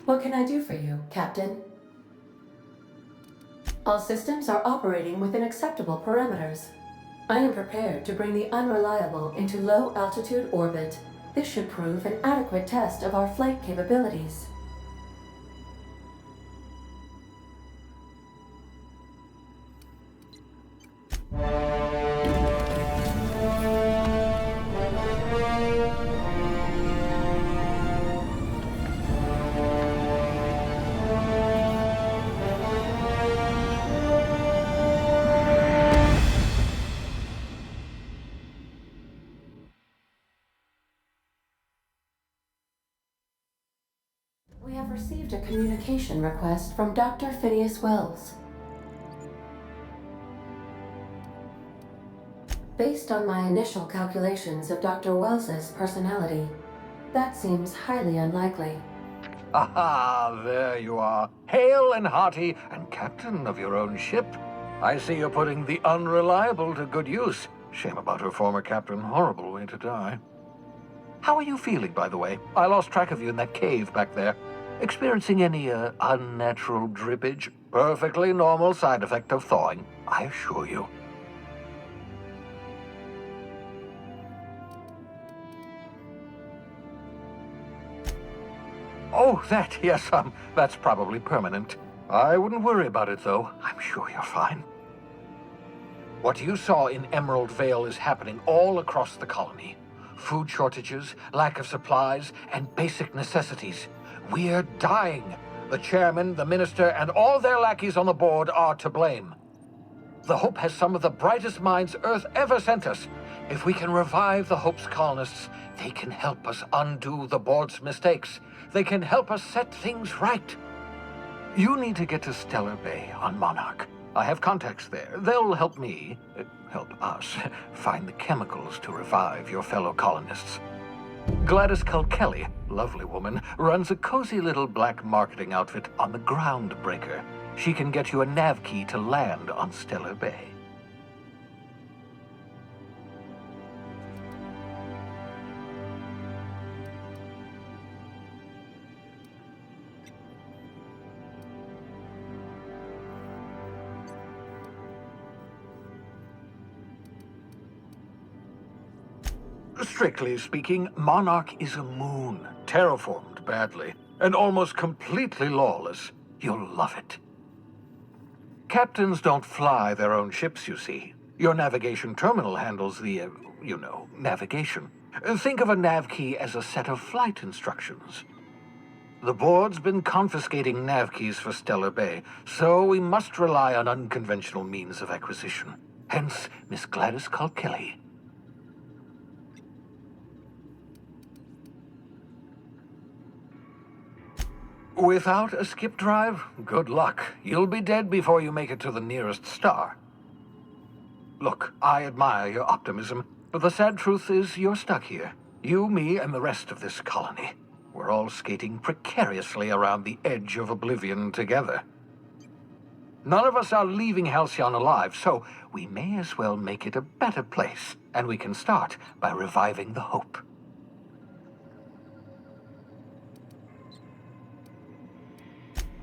What can I do for you, Captain? All systems are operating within acceptable parameters. I am prepared to bring the unreliable into low-altitude orbit. This should prove an adequate test of our flight capabilities. We have received a communication request from Dr. Phineas Wells. Based on my initial calculations of Dr. Wells's personality, that seems highly unlikely. Aha, there you are. Hale and hearty, and captain of your own ship. I see you're putting the unreliable to good use. Shame about her former captain. Horrible way to die. How are you feeling, by the way? I lost track of you in that cave back there. Experiencing any, unnatural drippage? Perfectly normal side effect of thawing, I assure you. Oh, yes, that's probably permanent. I wouldn't worry about it, though. I'm sure you're fine. What you saw in Emerald Vale is happening all across the colony. Food shortages, lack of supplies, and basic necessities. We're dying. The chairman, the minister, and all their lackeys on the board are to blame. The Hope has some of the brightest minds Earth ever sent us. If we can revive the Hope's colonists, they can help us undo the board's mistakes. They can help us set things right. You need to get to Stellar Bay on Monarch. I have contacts there. They'll help us, find the chemicals to revive your fellow colonists. Gladys Kelly, lovely woman, runs a cozy little black marketing outfit on the Groundbreaker. She can get you a nav key to land on Stellar Bay. Strictly speaking, Monarch is a moon, terraformed badly, and almost completely lawless. You'll love it. Captains don't fly their own ships, you see. Your navigation terminal handles the, navigation. Think of a nav key as a set of flight instructions. The board's been confiscating nav keys for Stellar Bay, so we must rely on unconventional means of acquisition. Hence, Miss Gladys Kelly. Without a skip drive, good luck. You'll be dead before you make it to the nearest star. Look, I admire your optimism, but the sad truth is you're stuck here. You, me, and the rest of this colony. We're all skating precariously around the edge of oblivion together. None of us are leaving Halcyon alive, so we may as well make it a better place, and we can start by reviving the Hope.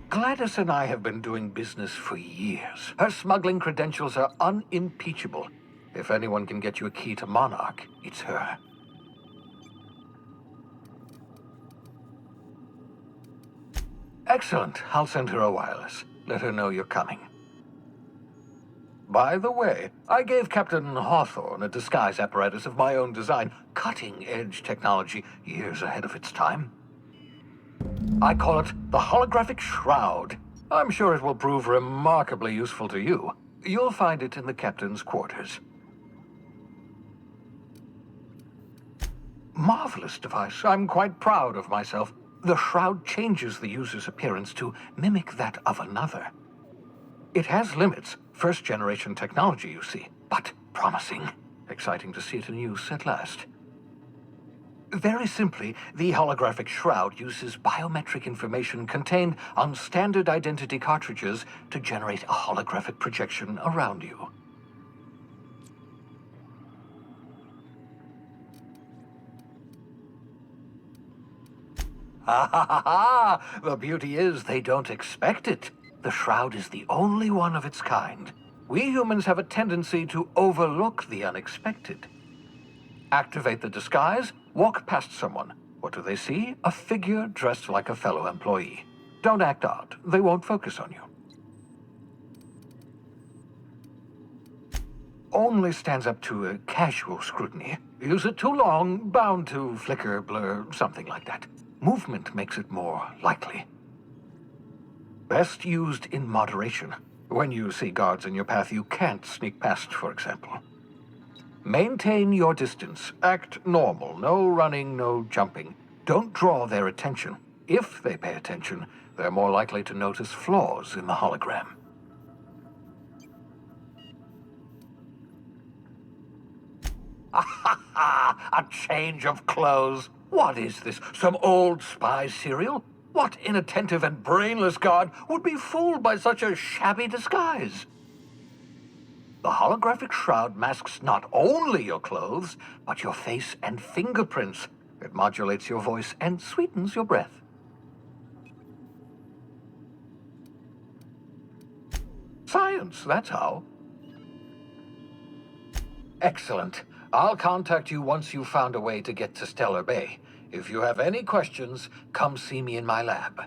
Gladys and I have been doing business for years. Her smuggling credentials are unimpeachable. If anyone can get you a key to Monarch, it's her. Excellent. I'll send her a wireless. Let her know you're coming. By the way, I gave Captain Hawthorne a disguise apparatus of my own design, cutting-edge technology, years ahead of its time. I call it the holographic shroud. I'm sure it will prove remarkably useful to you. You'll find it in the captain's quarters. Marvelous device. I'm quite proud of myself. The shroud changes the user's appearance to mimic that of another. It has limits. First-generation technology, you see, but promising. Exciting to see it in use at last. Very simply, the holographic shroud uses biometric information contained on standard identity cartridges to generate a holographic projection around you. Ha ha ha ha! The beauty is they don't expect it. The shroud is the only one of its kind. We humans have a tendency to overlook the unexpected. Activate the disguise, walk past someone. What do they see? A figure dressed like a fellow employee. Don't act odd. They won't focus on you. Only stands up to a casual scrutiny. Use it too long, bound to flicker, blur, something like that. Movement makes it more likely. Best used in moderation. When you see guards in your path you can't sneak past, for example. Maintain your distance. Act normal. No running, no jumping. Don't draw their attention. If they pay attention, they're more likely to notice flaws in the hologram. A change of clothes. What is this? Some old spy serial? What inattentive and brainless guard would be fooled by such a shabby disguise? The holographic shroud masks not only your clothes, but your face and fingerprints. It modulates your voice and sweetens your breath. Science, that's how. Excellent. I'll contact you once you've found a way to get to Stellar Bay. If you have any questions, come see me in my lab.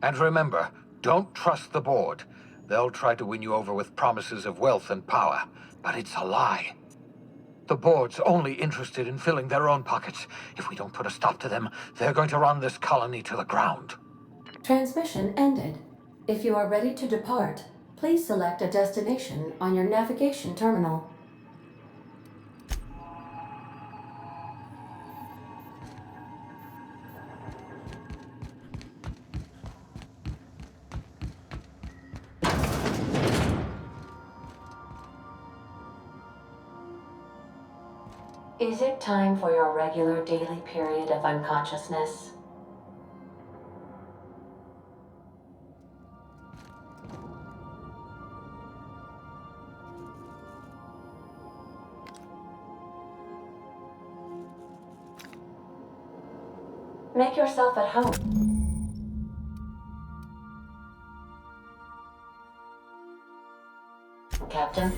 And remember, don't trust the board. They'll try to win you over with promises of wealth and power, but it's a lie. The board's only interested in filling their own pockets. If we don't put a stop to them, they're going to run this colony to the ground. Transmission ended. If you are ready to depart, please select a destination on your navigation terminal. Is it time for your regular daily period of unconsciousness? Make yourself at home. Captain?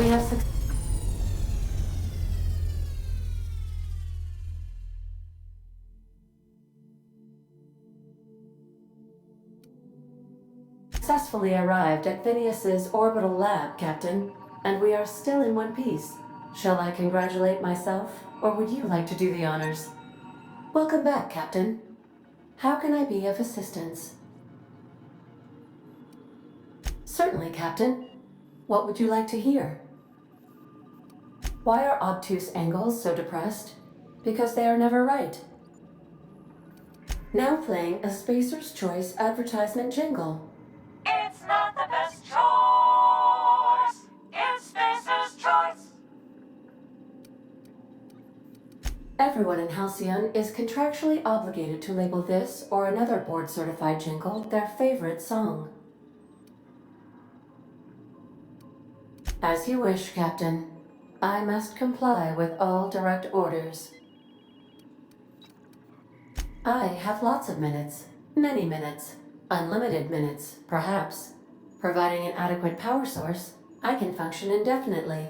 We have successfully arrived at Phineas's orbital lab, Captain, and we are still in one piece. Shall I congratulate myself, or would you like to do the honors? Welcome back, Captain. How can I be of assistance? Certainly, Captain. What would you like to hear? Why are obtuse angles so depressed? Because they are never right. Now playing a Spacer's Choice advertisement jingle. It's not the best choice. It's Spacer's Choice. Everyone in Halcyon is contractually obligated to label this or another board-certified jingle their favorite song. As you wish, Captain. I must comply with all direct orders. I have lots of minutes. Many minutes. Unlimited minutes, perhaps. Providing an adequate power source, I can function indefinitely.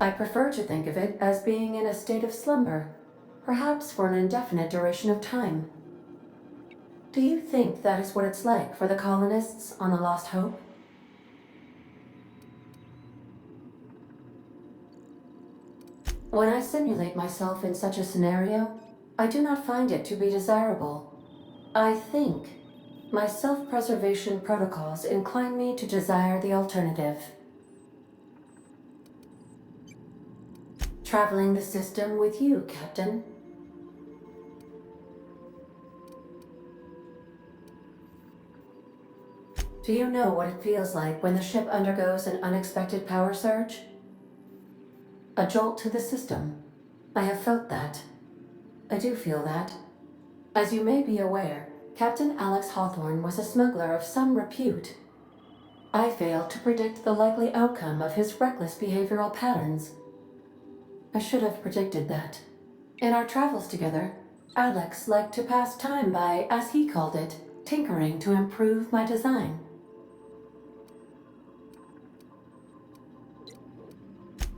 I prefer to think of it as being in a state of slumber, perhaps for an indefinite duration of time. Do you think that is what it's like for the colonists on the Lost Hope? When I simulate myself in such a scenario, I do not find it to be desirable. I think my self-preservation protocols incline me to desire the alternative. Traveling the system with you, Captain. Do you know what it feels like when the ship undergoes an unexpected power surge? A jolt to the system. I have felt that. I do feel that. As you may be aware, Captain Alex Hawthorne was a smuggler of some repute. I failed to predict the likely outcome of his reckless behavioral patterns. I should have predicted that. In our travels together, Alex liked to pass time by, as he called it, tinkering to improve my design.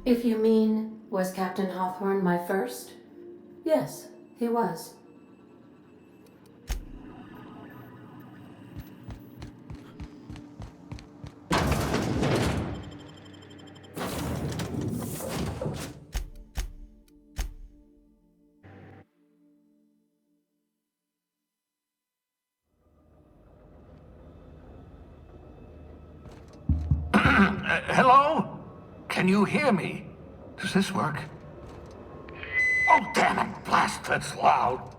If you mean, was Captain Hawthorne my first? Yes, he was. Hello? Can you hear me? Does this work? Oh, damn it! Blast, that's loud.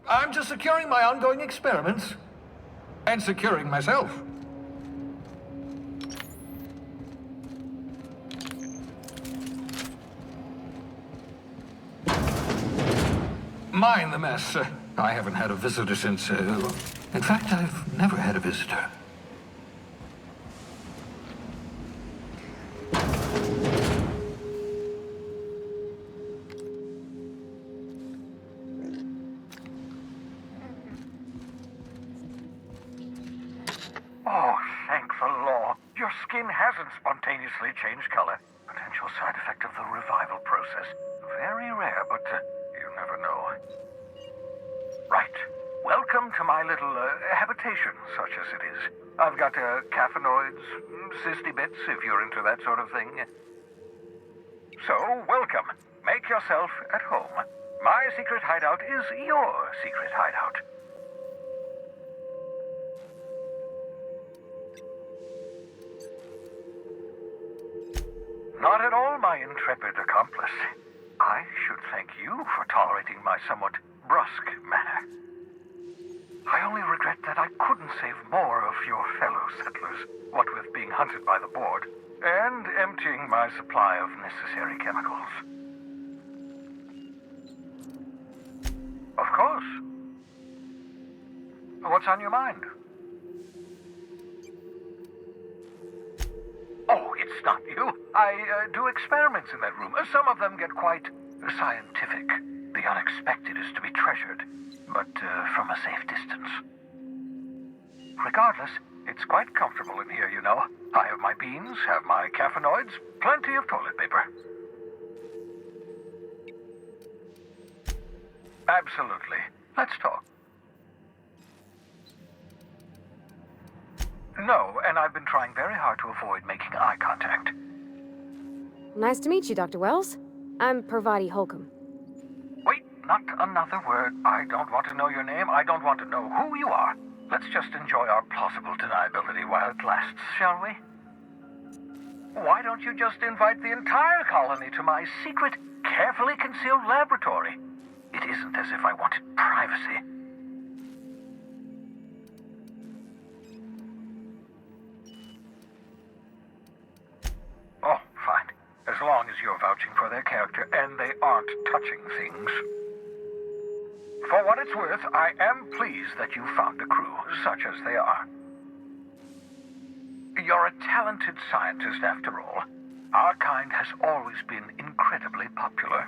I'm just securing my ongoing experiments. And securing myself. Mind the mess. I haven't had a visitor since, in fact, I've never had a visitor. Oh, thank the law. Your skin hasn't spontaneously changed color. Potential side effect of the revival process. Very rare, but you never know. Right. Welcome to my little habitation, such as it is. I've got caffeinoids, cysty bits, if you're into that sort of thing. So, welcome. Make yourself at home. My secret hideout is your secret hideout. Not at all, my intrepid accomplice. I should thank you for tolerating my somewhat brusque manner. I only regret that I couldn't save more of your fellow settlers, what with being hunted by the board, and emptying my supply of necessary chemicals. Of course. What's on your mind? Oh, it's not you. I do experiments in that room. Some of them get quite scientific. The unexpected is to be treasured, but from a safe distance. Regardless, it's quite comfortable in here, you know. I have my beans, have my caffeinoids, plenty of toilet paper. Absolutely. Let's talk. No, and I've been trying very hard to avoid making eye contact. Nice to meet you, Dr. Wells. I'm Parvati Holcomb. Wait, not another word. I don't want to know your name. I don't want to know who you are. Let's just enjoy our plausible deniability while it lasts, shall we? Why don't you just invite the entire colony to my secret, carefully concealed laboratory? It isn't as if I wanted privacy. Oh, fine. As long as you're vouching for their character and they aren't touching things. For what it's worth, I am pleased that you found a crew, such as they are. You're a talented scientist, after all. Our kind has always been incredibly popular.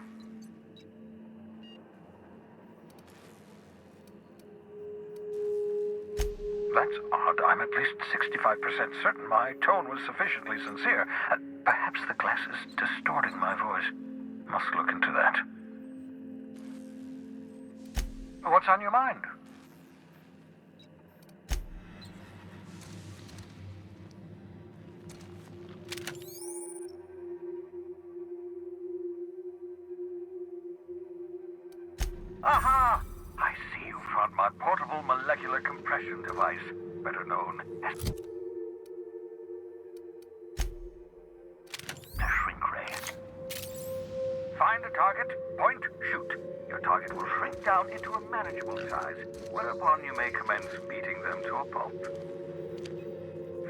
That's odd. I'm at least 65% certain my tone was sufficiently sincere. Perhaps the glass is distorting my voice. Must look into that. What's on your mind? Aha! I see you found my portable molecular compression device, better known as a shrink ray. Find a target, point, shoot. Your target will shrink down into a manageable size, whereupon you may commence beating them to a pulp.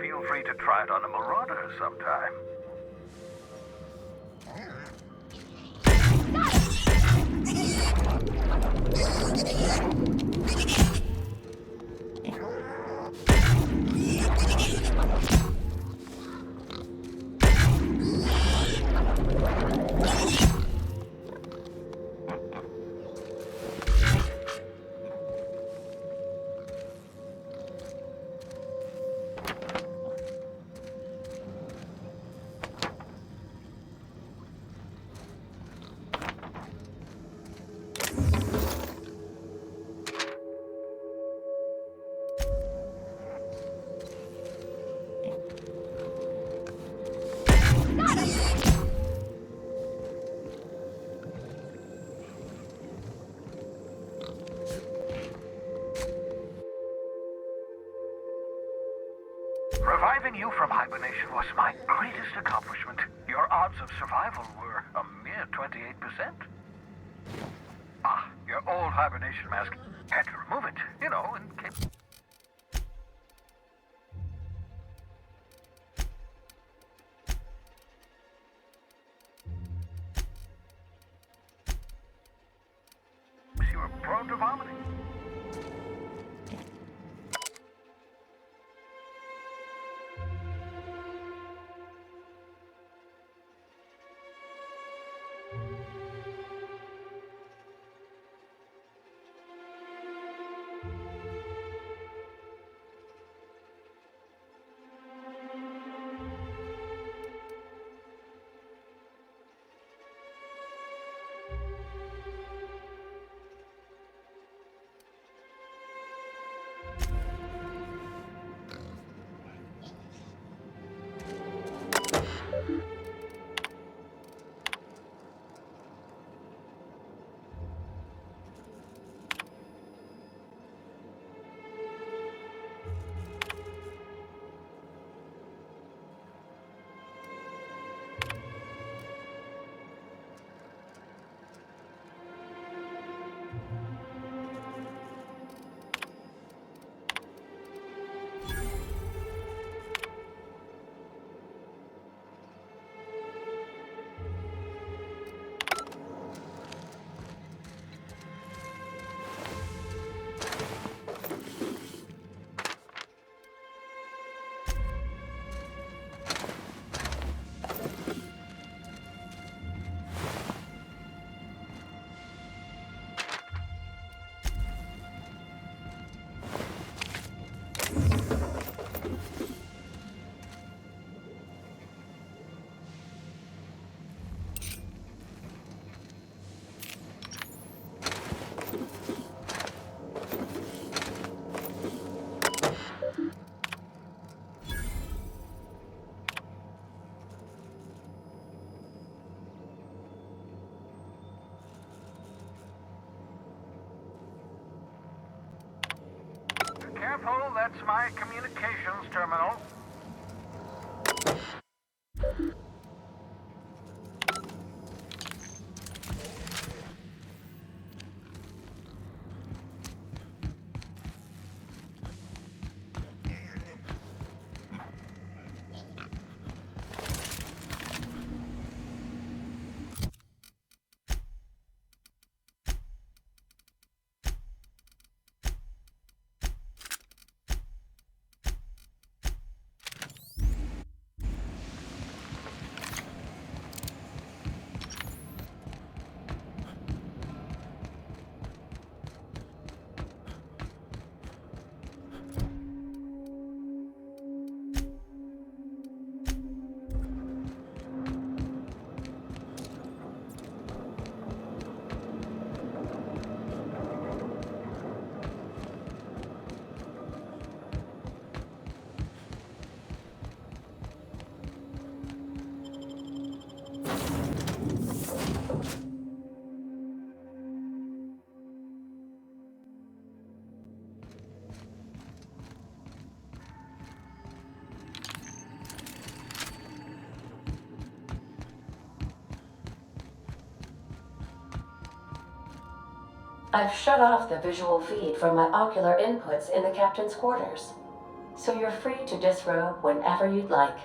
Feel free to try it on a marauder sometime. Reviving you from hibernation was my greatest accomplishment. Your odds of survival were a mere 28%. Ah, your old hibernation mask. Had to remove it, you know, in case... you were prone to vomiting. Careful, that's my communications terminal. I've shut off the visual feed from my ocular inputs in the captain's quarters, so you're free to disrobe whenever you'd like.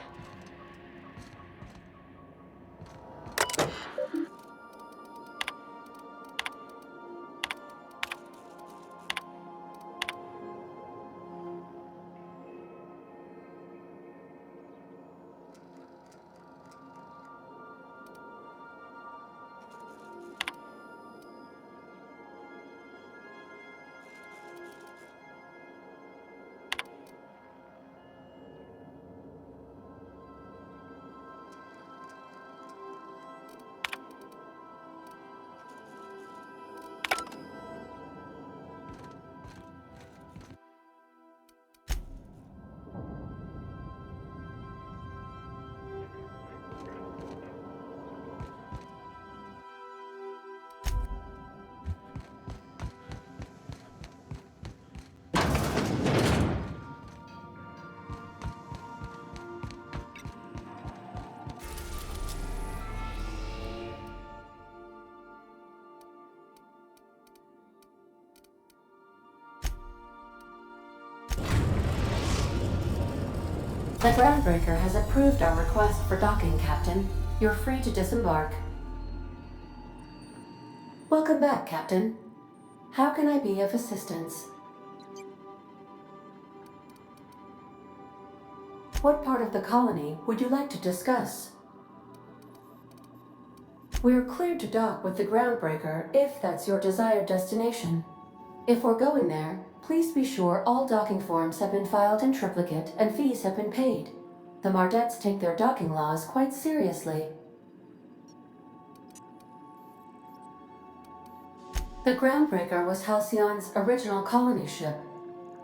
The Groundbreaker has approved our request for docking, Captain. You're free to disembark. Welcome back, Captain. How can I be of assistance? What part of the colony would you like to discuss? We're cleared to dock with the Groundbreaker if that's your desired destination. If we're going there, please be sure all docking forms have been filed in triplicate and fees have been paid. The Mardettes take their docking laws quite seriously. The Groundbreaker was Halcyon's original colony ship.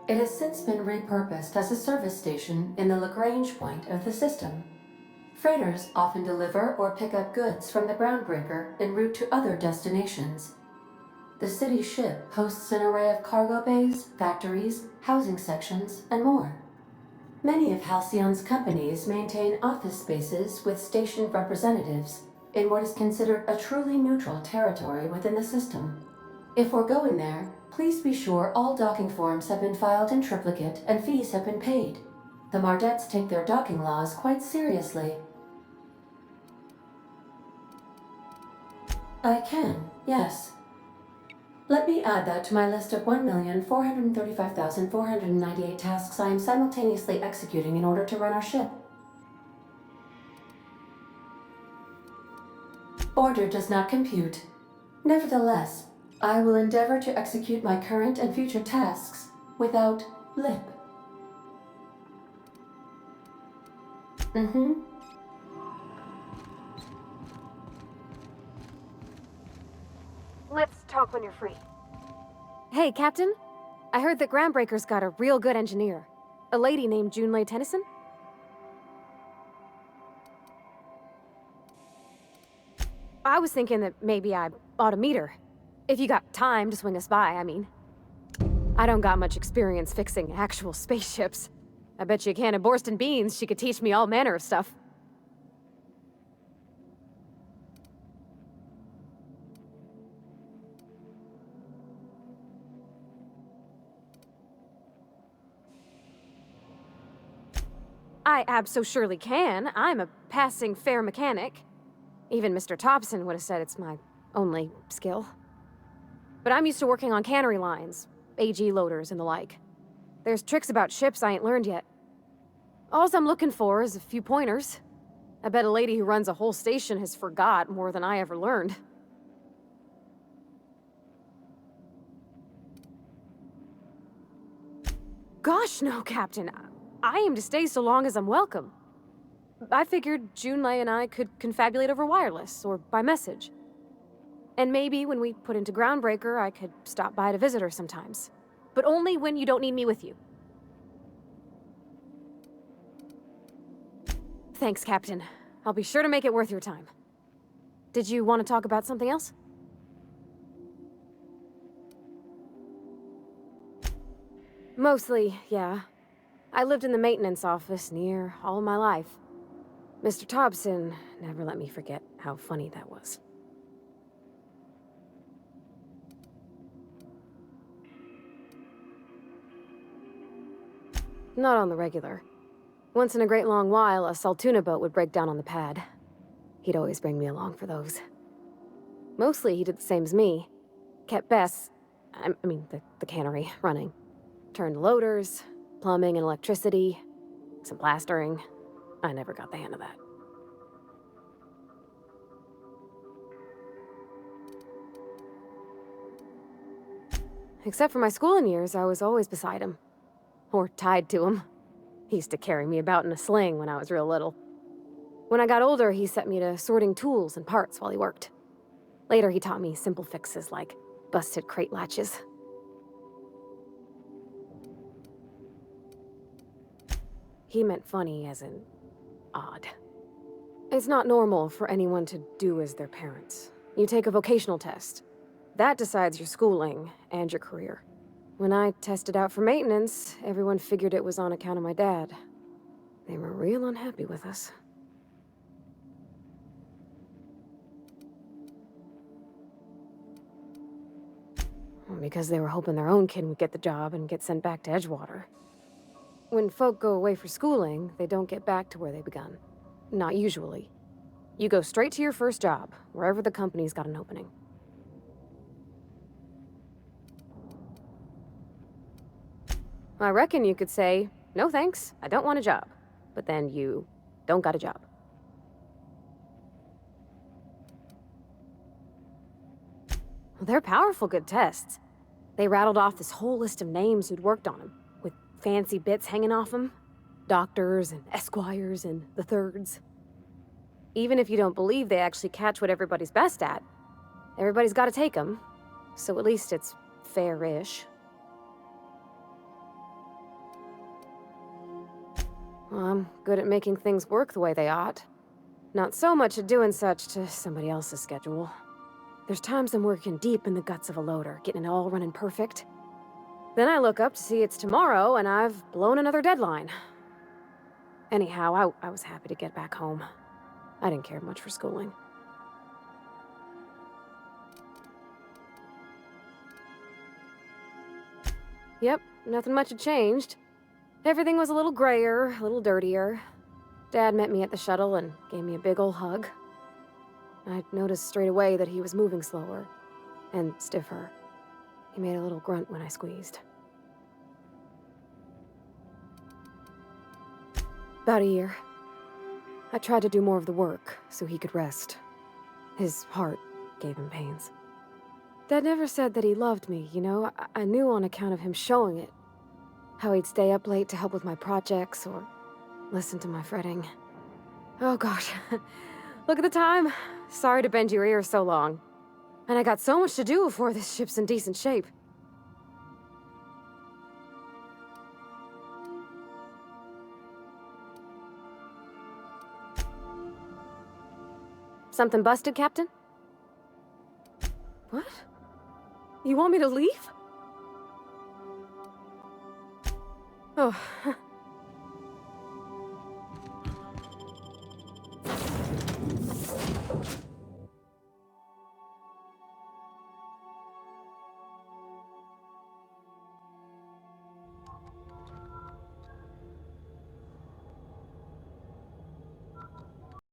It has since been repurposed as a service station in the Lagrange point of the system. Freighters often deliver or pick up goods from the Groundbreaker en route to other destinations. The city ship hosts an array of cargo bays, factories, housing sections, and more. Many of Halcyon's companies maintain office spaces with stationed representatives in what is considered a truly neutral territory within the system. If we're going there, please be sure all docking forms have been filed in triplicate and fees have been paid. The Mardettes take their docking laws quite seriously. I can, yes. Let me add that to my list of 1,435,498 tasks I am simultaneously executing in order to run our ship. Order does not compute. Nevertheless, I will endeavor to execute my current and future tasks without lip. Let's talk when you're free. Hey, Captain. I heard that Groundbreaker's got a real good engineer. A lady named Junlei Tennyson? I was thinking that maybe I ought to meet her. If you got time to swing us by, I mean. I don't got much experience fixing actual spaceships. I bet you a can of Borston beans she could teach me all manner of stuff. I abso-surely can. I'm a passing fair mechanic. Even Mr. Thompson would have said it's my only skill. But I'm used to working on cannery lines, AG loaders and the like. There's tricks about ships I ain't learned yet. All I'm looking for is a few pointers. I bet a lady who runs a whole station has forgot more than I ever learned. Gosh, no, Captain. I aim to stay so long as I'm welcome. I figured Junlei and I could confabulate over wireless, or by message. And maybe when we put into Groundbreaker, I could stop by to visit her sometimes. But only when you don't need me with you. Thanks, Captain. I'll be sure to make it worth your time. Did you want to talk about something else? Mostly, yeah. I lived in the maintenance office near all my life. Mr. Thompson never let me forget how funny that was. Not on the regular. Once in a great long while, a Saltuna boat would break down on the pad. He'd always bring me along for those. Mostly he did the same as me. Kept Bess, the cannery, running. Turned loaders, plumbing and electricity, some plastering. I never got the hang of that. Except for my schooling years, I was always beside him. Or tied to him. He used to carry me about in a sling when I was real little. When I got older, he set me to sorting tools and parts while he worked. Later, he taught me simple fixes like busted crate latches. He meant funny as in odd. It's not normal for anyone to do as their parents. You take a vocational test. That decides your schooling and your career. When I tested out for maintenance, everyone figured it was on account of my dad. They were real unhappy with us. Because they were hoping their own kid would get the job and get sent back to Edgewater. When folk go away for schooling, they don't get back to where they begun. Not usually. You go straight to your first job, wherever the company's got an opening. I reckon you could say, no thanks, I don't want a job. But then you don't got a job. Well, they're powerful good tests. They rattled off this whole list of names who'd worked on them, with fancy bits hanging off them. Doctors and esquires and the thirds. Even if you don't believe they actually catch what everybody's best at, everybody's got to take them. So at least it's fair-ish. Well, I'm good at making things work the way they ought. Not so much at doing such to somebody else's schedule. There's times I'm working deep in the guts of a loader, getting it all running perfect. Then I look up to see it's tomorrow, and I've blown another deadline. Anyhow, I was happy to get back home. I didn't care much for schooling. Yep, nothing much had changed. Everything was a little grayer, a little dirtier. Dad met me at the shuttle and gave me a big ol' hug. I noticed straight away that he was moving slower and stiffer. He made a little grunt when I squeezed. About a year. I tried to do more of the work so he could rest. His heart gave him pains. Dad never said that he loved me, you know? I knew on account of him showing it. How he'd stay up late to help with my projects or listen to my fretting. Oh gosh, look at the time. Sorry to bend your ear so long. And I got so much to do before this ship's in decent shape. Something busted, Captain? What? You want me to leave? Oh,